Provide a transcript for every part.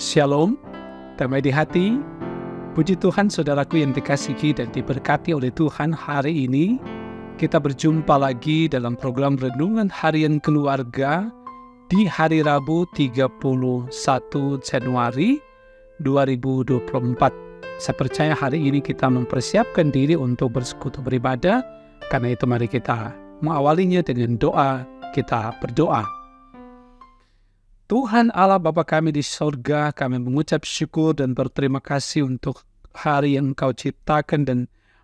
Shalom, damai di hati. Puji Tuhan saudaraku yang dikasihi dan diberkati oleh Tuhan. Hari ini kita berjumpa lagi dalam program Renungan Harian Keluarga di hari Rabu 31 Januari 2024. Saya percaya hari ini kita mempersiapkan diri untuk bersekutu beribadah. Karena itu mari kita mengawalinya dengan doa. Kita berdoa. Tuhan Allah Bapa kami di sorga, kami mengucap syukur dan berterima kasih untuk hari yang Engkau ciptakan dan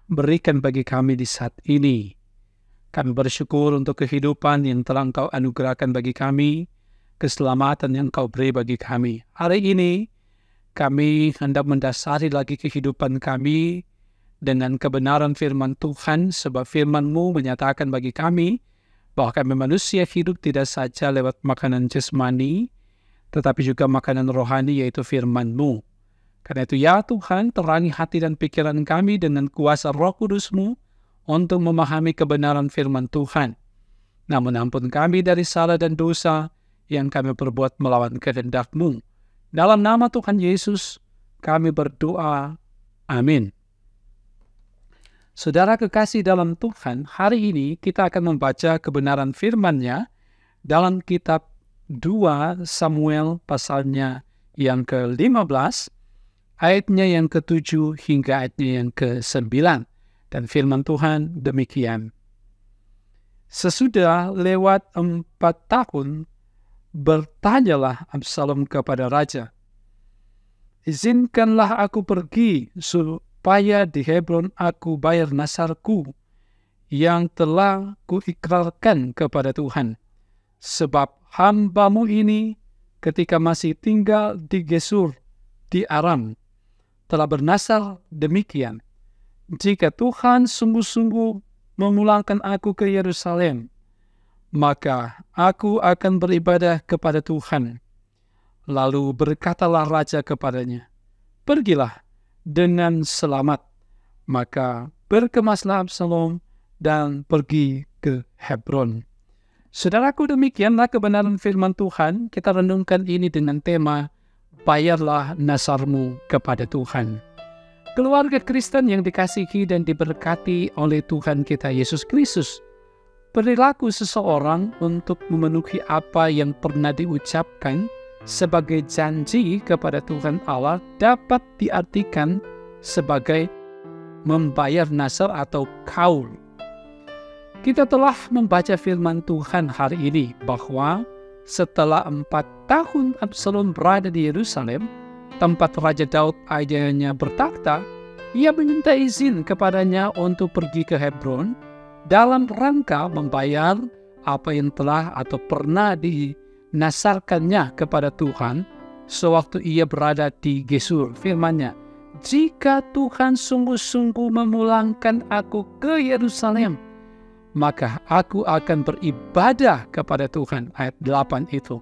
berikan bagi kami di saat ini. Kami bersyukur untuk kehidupan yang telah Engkau anugerahkan bagi kami, keselamatan yang Engkau beri bagi kami. Hari ini kami hendak mendasari lagi kehidupan kami dengan kebenaran firman Tuhan, sebab firman-Mu menyatakan bagi kami bahwa kami manusia hidup tidak saja lewat makanan jasmani, tetapi juga makanan rohani, yaitu firman-Mu. Karena itu ya Tuhan, terangi hati dan pikiran kami dengan kuasa Roh Kudus-Mu untuk memahami kebenaran firman Tuhan. Namun ampun kami dari salah dan dosa yang kami perbuat melawan kehendak-Mu. Dalam nama Tuhan Yesus kami berdoa. Amin. Saudara kekasih dalam Tuhan, hari ini kita akan membaca kebenaran firman-Nya dalam kitab 2 Samuel pasalnya yang ke-15, ayatnya yang ke-7 hingga ayatnya yang ke-9. Dan firman Tuhan demikian. Sesudah lewat 4 tahun, bertanyalah Absalom kepada raja, "Izinkanlah aku pergi supaya di Hebron aku bayar nasarku yang telah kuikrarkan kepada Tuhan. Sebab hamba-Mu ini ketika masih tinggal di Gesur, di Aram, telah bernasar demikian, jika Tuhan sungguh-sungguh memulangkan aku ke Yerusalem, maka aku akan beribadah kepada Tuhan." Lalu berkatalah raja kepadanya, "Pergilah dengan selamat." Maka berkemaslah Absalom dan pergi ke Hebron. Saudaraku, demikianlah kebenaran firman Tuhan. Kita renungkan ini dengan tema, bayarlah nasarmu kepada Tuhan. Keluarga Kristen yang dikasihi dan diberkati oleh Tuhan kita Yesus Kristus, perilaku seseorang untuk memenuhi apa yang pernah diucapkan sebagai janji kepada Tuhan Allah dapat diartikan sebagai membayar nasar atau kaul. Kita telah membaca firman Tuhan hari ini bahwa setelah 4 tahun Absalom berada di Yerusalem, tempat Raja Daud ayahnya bertakhta, ia meminta izin kepadanya untuk pergi ke Hebron dalam rangka membayar apa yang telah atau pernah dinasarkannya kepada Tuhan sewaktu ia berada di Gesur. Firman-Nya, "Jika Tuhan sungguh-sungguh memulangkan aku ke Yerusalem, maka aku akan beribadah kepada Tuhan." Ayat 8 itu.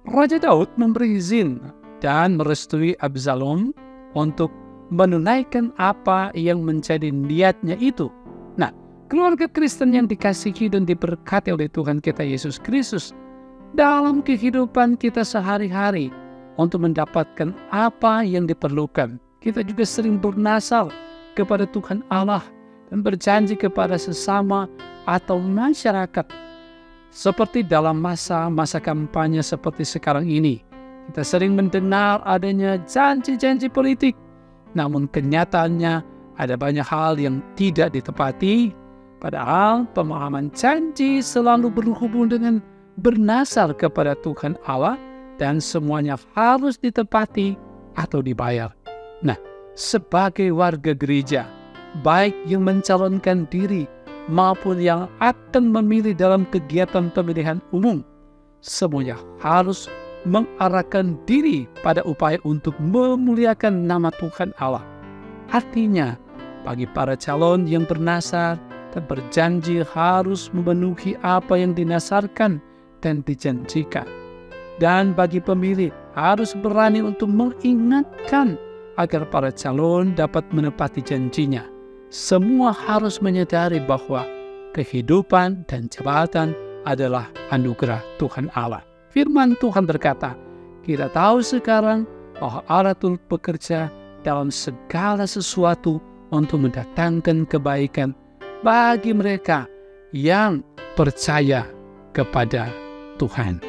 Raja Daud memberi izin dan merestui Absalom untuk menunaikan apa yang menjadi niatnya itu. Nah, keluarga Kristen yang dikasihi dan diberkati oleh Tuhan kita Yesus Kristus, dalam kehidupan kita sehari-hari untuk mendapatkan apa yang diperlukan, kita juga sering bernasar kepada Tuhan Allah dan berjanji kepada sesama atau masyarakat. Seperti dalam masa-masa kampanye seperti sekarang ini, kita sering mendengar adanya janji-janji politik. Namun kenyataannya ada banyak hal yang tidak ditepati, padahal pemahaman janji selalu berhubung dengan bernasar kepada Tuhan Allah dan semuanya harus ditepati atau dibayar. Nah, sebagai warga gereja, baik yang mencalonkan diri maupun yang akan memilih dalam kegiatan pemilihan umum, semuanya harus mengarahkan diri pada upaya untuk memuliakan nama Tuhan Allah. Artinya, bagi para calon yang bernasar dan berjanji harus memenuhi apa yang dinasarkan dan dijanjikan. Dan bagi pemilih harus berani untuk mengingatkan agar para calon dapat menepati janjinya. Semua harus menyadari bahwa kehidupan dan jabatan adalah anugerah Tuhan Allah. Firman Tuhan berkata, kita tahu sekarang bahwa Allah turut bekerja dalam segala sesuatu untuk mendatangkan kebaikan bagi mereka yang percaya kepada Tuhan,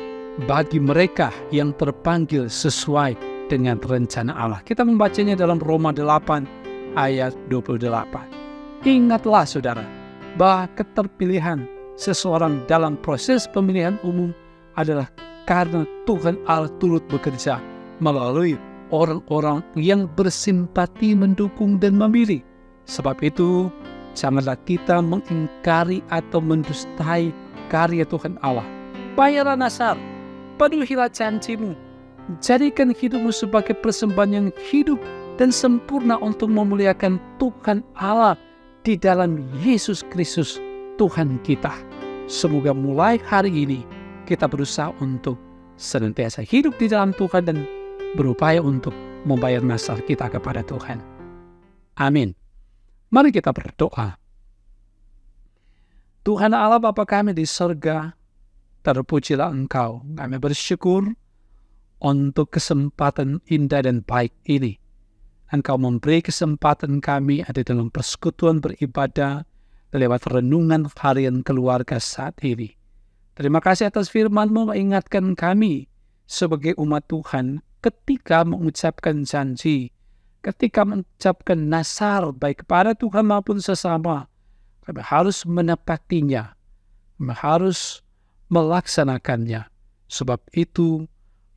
bagi mereka yang terpanggil sesuai dengan rencana Allah. Kita membacanya dalam Roma 8 ayat 28. Ingatlah saudara, bahwa keterpilihan seseorang dalam proses pemilihan umum adalah karena Tuhan Allah turut bekerja melalui orang-orang yang bersimpati, mendukung, dan memilih. Sebab itu, janganlah kita mengingkari atau mendustai karya Tuhan Allah. Bayarlah nasar, penuhilah janjimu, jadikan hidupmu sebagai persembahan yang hidup dan sempurna untuk memuliakan Tuhan Allah di dalam Yesus Kristus Tuhan kita. Semoga mulai hari ini kita berusaha untuk senantiasa hidup di dalam Tuhan dan berupaya untuk membayar nasar kita kepada Tuhan. Amin. Mari kita berdoa. Tuhan Allah Bapa kami di surga, terpujilah Engkau. Kami bersyukur untuk kesempatan indah dan baik ini. Engkau memberi kesempatan kami ada dalam persekutuan beribadah lewat renungan harian keluarga saat ini. Terima kasih atas firman-Mu mengingatkan kami sebagai umat Tuhan ketika mengucapkan janji, ketika mengucapkan nasar baik kepada Tuhan maupun sesama. Kami harus menepatinya, kami harus melaksanakannya. Sebab itu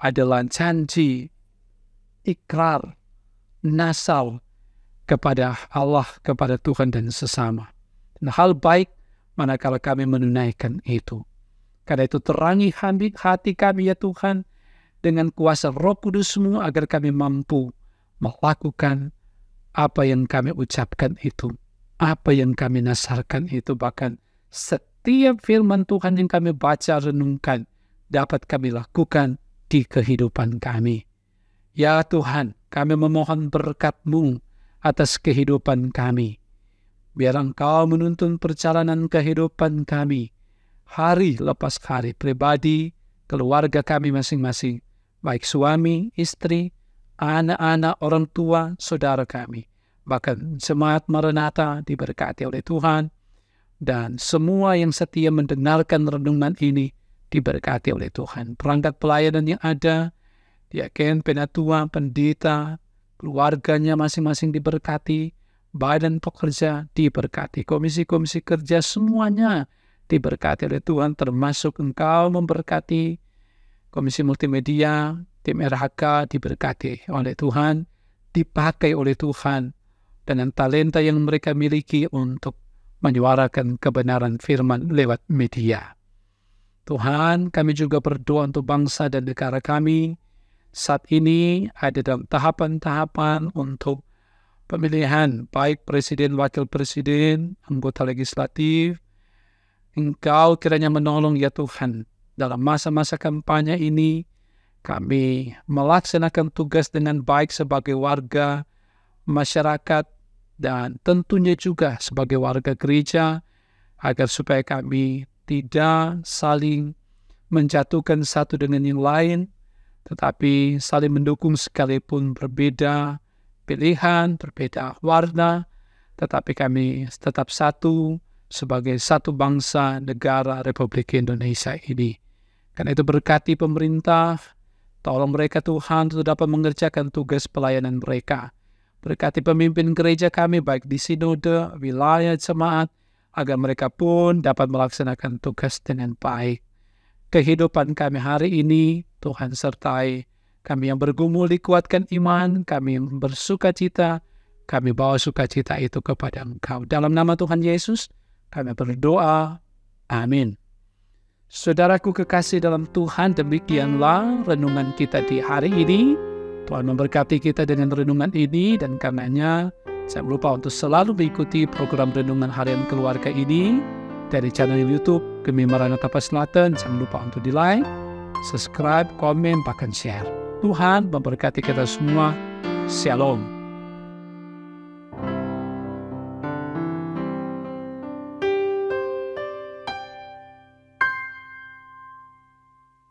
adalah janji, ikrar, nasar kepada Allah, kepada Tuhan dan sesama. Dan hal baik manakala kami menunaikan itu. Karena itu terangi hati kami ya Tuhan dengan kuasa Roh Kudus-Mu agar kami mampu melakukan apa yang kami ucapkan itu, apa yang kami nasarkan itu, bahkan setiap firman Tuhan yang kami baca renungkan dapat kami lakukan di kehidupan kami. Ya Tuhan, kami memohon berkat-Mu atas kehidupan kami. Biar Engkau menuntun perjalanan kehidupan kami, hari lepas hari, pribadi, keluarga kami masing-masing, baik suami, istri, anak-anak, orang tua, saudara kami. Bahkan jemaat Maranatha diberkati oleh Tuhan, dan semua yang setia mendengarkan renungan ini diberkati oleh Tuhan. Perangkat pelayanan yang ada, diaken, penatua, pendeta, keluarganya masing-masing diberkati, badan pekerja diberkati, komisi-komisi kerja semuanya diberkati oleh Tuhan, termasuk Engkau memberkati komisi multimedia, tim RHK diberkati oleh Tuhan, dipakai oleh Tuhan dengan talenta yang mereka miliki untuk menyuarakan kebenaran firman lewat media. Tuhan, kami juga berdoa untuk bangsa dan negara kami. Saat ini ada dalam tahapan-tahapan untuk pemilihan baik presiden, wakil presiden, anggota legislatif. Engkau kiranya menolong ya Tuhan. Dalam masa-masa kampanye ini, kami melaksanakan tugas dengan baik sebagai warga masyarakat dan tentunya juga sebagai warga gereja, agar supaya kami tidak saling menjatuhkan satu dengan yang lain, tetapi saling mendukung sekalipun berbeda pilihan, berbeda warna, tetapi kami tetap satu sebagai satu bangsa negara Republik Indonesia ini. Karena itu berkati pemerintah, tolong mereka Tuhan untuk dapat mengerjakan tugas pelayanan mereka. Berkati pemimpin gereja kami baik di sinode, wilayah, jemaat, agar mereka pun dapat melaksanakan tugas dengan baik. Kehidupan kami hari ini, Tuhan sertai kami yang bergumul, dikuatkan iman, kami bersuka cita, kami bawa sukacita itu kepada Engkau. Dalam nama Tuhan Yesus, kami berdoa. Amin. Saudaraku kekasih dalam Tuhan, demikianlah renungan kita di hari ini. Tuhan memberkati kita dengan renungan ini, dan karenanya jangan lupa untuk selalu mengikuti program Renungan Harian Keluarga ini dari channel YouTube Gemi Maranatha Selatan. Jangan lupa untuk di-like, subscribe, komen, bahkan share. Tuhan memberkati kita semua. Shalom.